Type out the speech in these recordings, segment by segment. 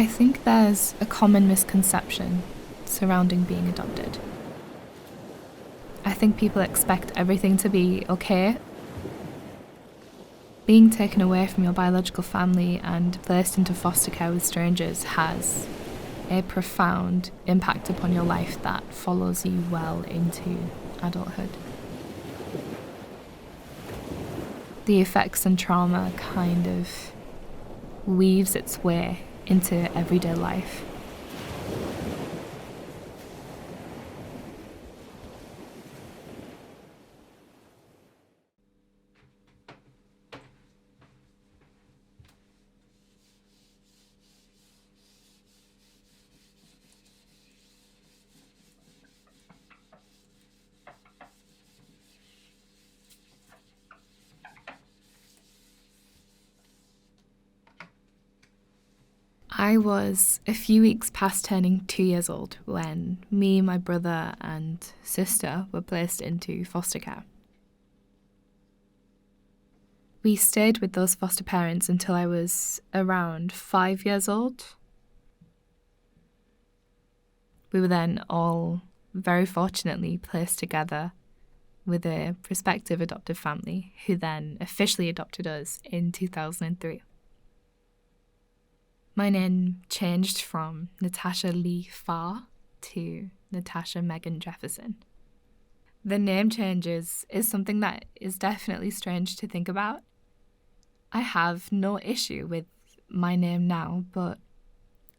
I think there's a common misconception surrounding being adopted. I think people expect everything to be okay. Being taken away from your biological family and placed into foster care with strangers has a profound impact upon your life that follows you well into adulthood. The effects and trauma kind of weaves its way into everyday life. I was a few weeks past turning 2 years old when me, my brother, and sister were placed into foster care. We stayed with those foster parents until I was around 5 years old. We were then all very fortunately placed together with a prospective adoptive family who then officially adopted us in 2003. My name changed from Natasha Lee Farr to Natasha Megan Jefferson. The name changes is something that is definitely strange to think about. I have no issue with my name now, but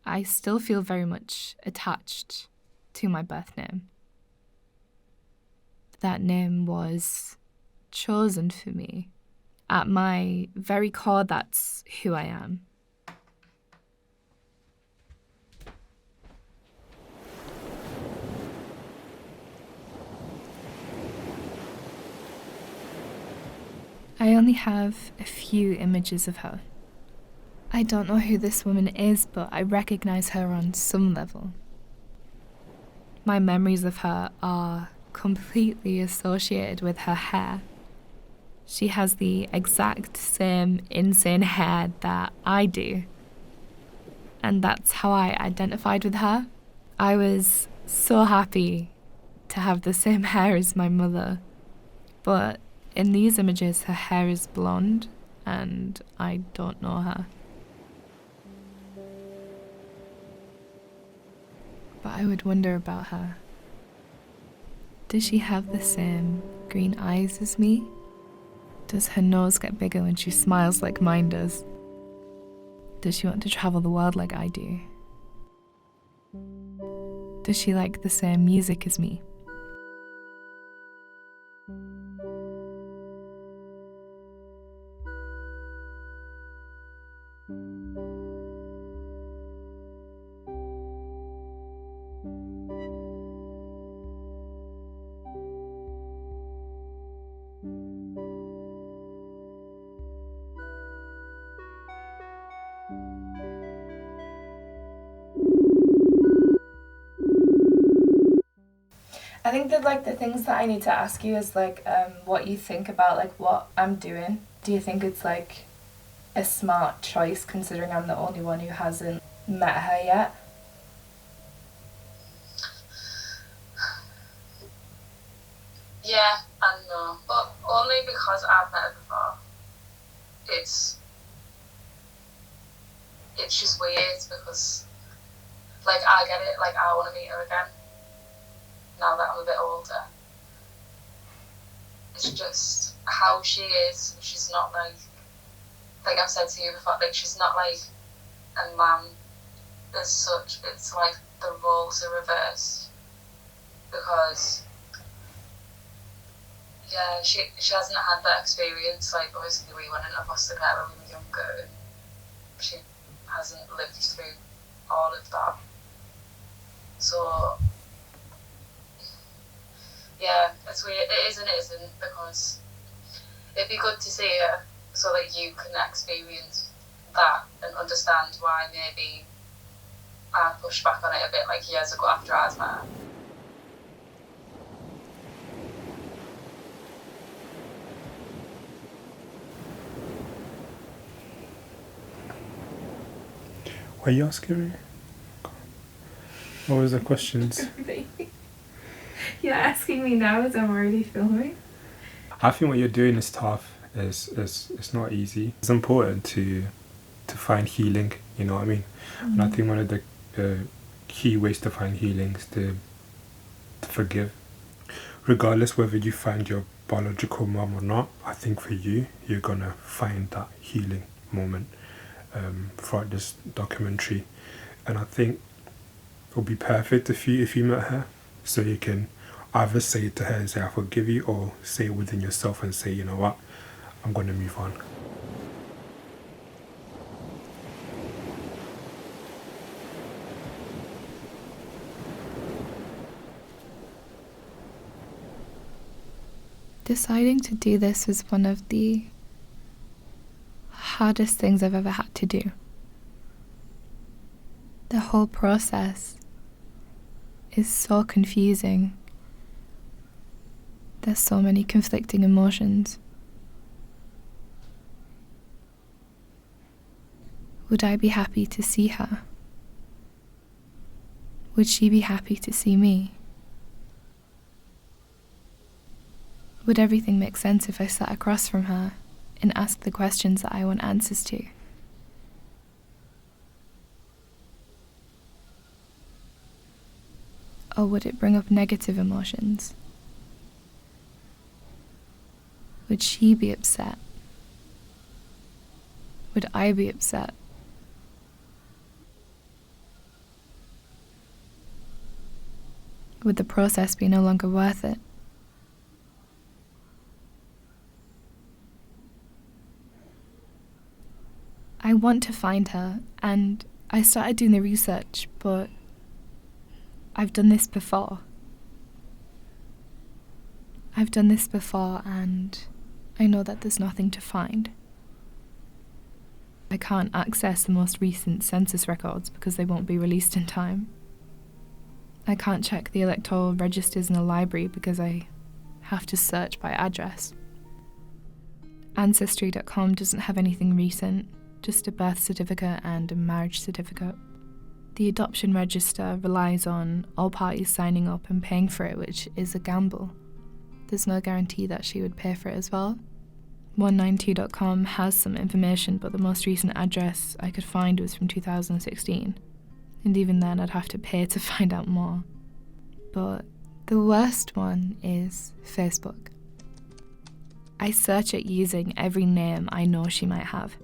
I still feel very much attached to my birth name. That name was chosen for me. At my very core, that's who I am. I only have a few images of her. I don't know who this woman is, but I recognize her on some level. My memories of her are completely associated with her hair. She has the exact same insane hair that I do. And that's how I identified with her. I was so happy to have the same hair as my mother. But in these images, her hair is blonde, and I don't know her. But I would wonder about her. Does she have the same green eyes as me? Does her nose get bigger when she smiles like mine does? Does she want to travel the world like I do? Does she like the same music as me? I think that the things that I need to ask you is what you think about what I'm doing. Do you think it's a smart choice considering I'm the only one who hasn't met her yet? Yeah and no, but only because I've met her before. It's just weird because I get it, I want to meet her again now that I'm a bit older. It's just how she is. She's not like I've said to you before, she's not like a man as such. It's like the roles are reversed because yeah, she hasn't had that experience. Obviously we went into foster care when we were younger and she hasn't lived through all of that. So yeah, it's weird. It is and it isn't, because it'd be good to see her so that you can experience that and understand why maybe I pushed back on it a bit years ago after I was met her. What are you asking me? What was the questions? You're asking me now as I'm already filming? I think what you're doing is tough. It's not easy. It's important to find healing, you know what I mean? And I think one of the key ways to find healing is to forgive. Regardless whether you find your biological mum or not, I think for you, you're gonna find that healing moment throughout this documentary. And I think it'll be perfect if you met her, so you can either say to her and say I forgive you, or say it within yourself and say, you know what, I'm gonna move on. Deciding to do this was one of the hardest things I've ever had to do. The whole process is so confusing. There's so many conflicting emotions. Would I be happy to see her? Would she be happy to see me? Would everything make sense if I sat across from her and asked the questions that I want answers to? Or would it bring up negative emotions? Would she be upset? Would I be upset? Would the process be no longer worth it? I want to find her, and I started doing the research, but I've done this before. And I know that there's nothing to find. I can't access the most recent census records because they won't be released in time. I can't check the electoral registers in the library because I have to search by address. Ancestry.com doesn't have anything recent, just a birth certificate and a marriage certificate. The adoption register relies on all parties signing up and paying for it, which is a gamble. There's no guarantee that she would pay for it as well. 192.com has some information, but the most recent address I could find was from 2016. And even then I'd have to pay to find out more. But the worst one is Facebook. I search it using every name I know she might have.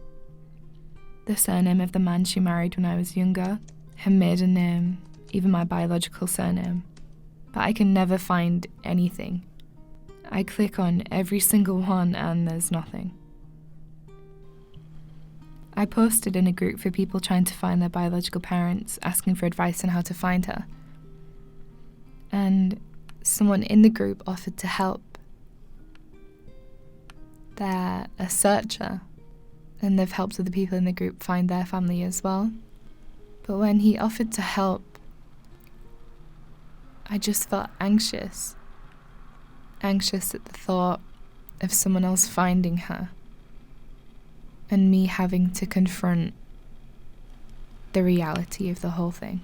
The surname of the man she married when I was younger, her maiden name, even my biological surname. But I can never find anything. I click on every single one and there's nothing. I posted in a group for people trying to find their biological parents, asking for advice on how to find her. And someone in the group offered to help. They're a searcher, and they've helped other people in the group find their family as well. But when he offered to help, I just felt anxious. Anxious at the thought of someone else finding her, and me having to confront the reality of the whole thing.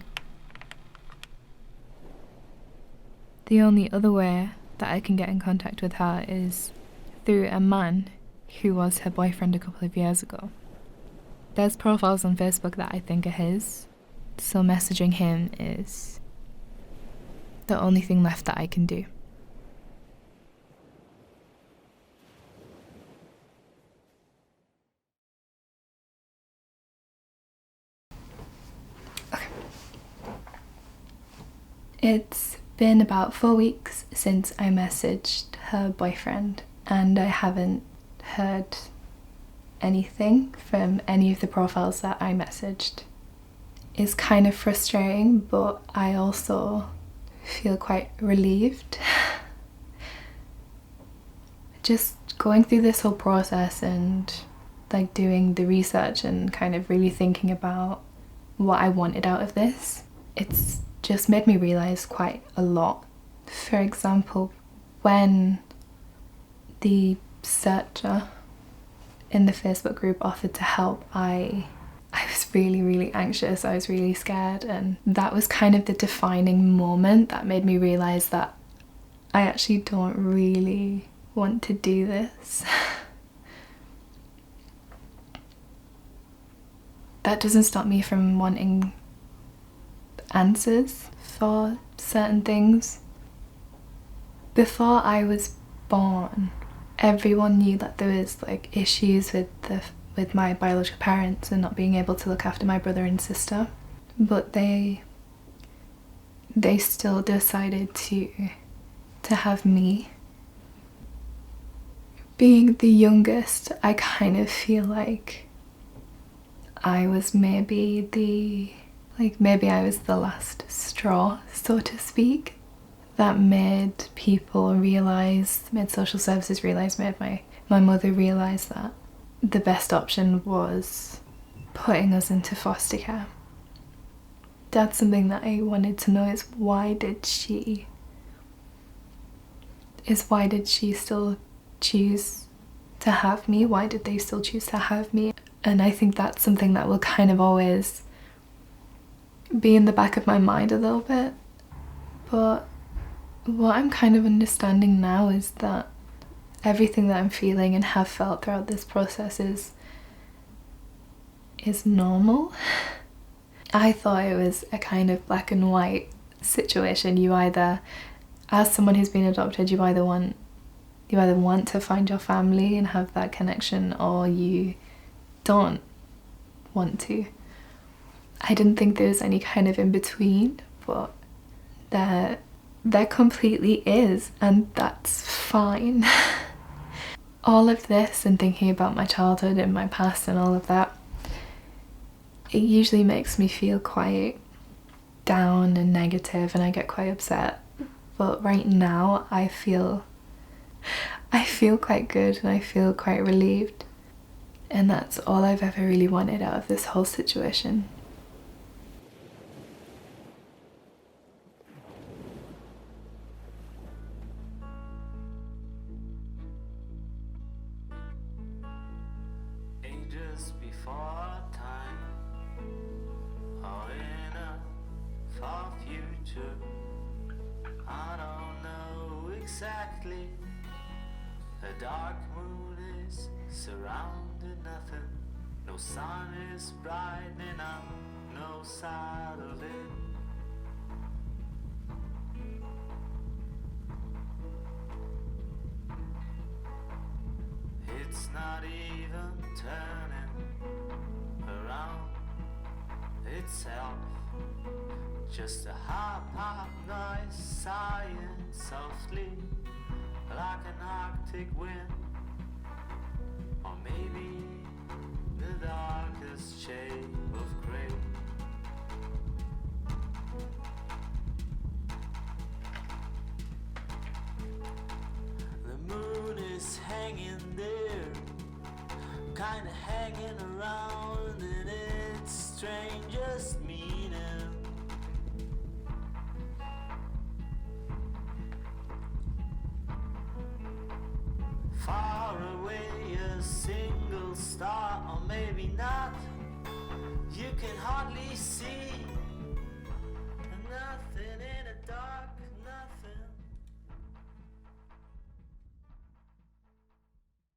The only other way that I can get in contact with her is through a man who was her boyfriend a couple of years ago. There's profiles on Facebook that I think are his, so messaging him is the only thing left that I can do. Okay. It's been about 4 weeks since I messaged her boyfriend, and I haven't heard anything from any of the profiles that I messaged. It's kind of frustrating, but I also feel quite relieved. Just going through this whole process and like doing the research and kind of really thinking about what I wanted out of this, it's just made me realise quite a lot. For example, when the searcher in the Facebook group offered to help, I I was really, really anxious. I was really scared, and that was kind of the defining moment that made me realise that I actually don't really want to do this. That doesn't stop me from wanting answers for certain things. Before I was born, everyone knew that there was like issues with my biological parents and not being able to look after my brother and sister, but they still decided to have me. Being the youngest, I kind of feel like I was maybe I was the last straw, so to speak, that made people realise, made social services realise, made my mother realise that the best option was putting us into foster care. That's something that I wanted to know, is why did she still choose to have me? Why did they still choose to have me? And I think that's something that will kind of always be in the back of my mind a little bit. But what I'm kind of understanding now is that everything that I'm feeling and have felt throughout this process is normal. I thought it was a kind of black and white situation. You either, as someone who's been adopted, you either want to find your family and have that connection, or you don't want to. I didn't think there was any kind of in between, but there completely is, and that's fine. All of this and thinking about my childhood and my past and all of that, it usually makes me feel quite down and negative, and I get quite upset. But right now I feel quite good, and I feel quite relieved. And that's all I've ever really wanted out of this whole situation. Ages before time, or in a far future, I don't know exactly. A dark moon is surrounding nothing. No sun is brightening up no side of it. It's not even turning around itself. Just a hop noise sighing softly like an Arctic wind, or maybe the darkest shade of grey. The moon is hanging there, kinda hanging around in its strangest meaning. Far away, a single star, or maybe not. You can hardly see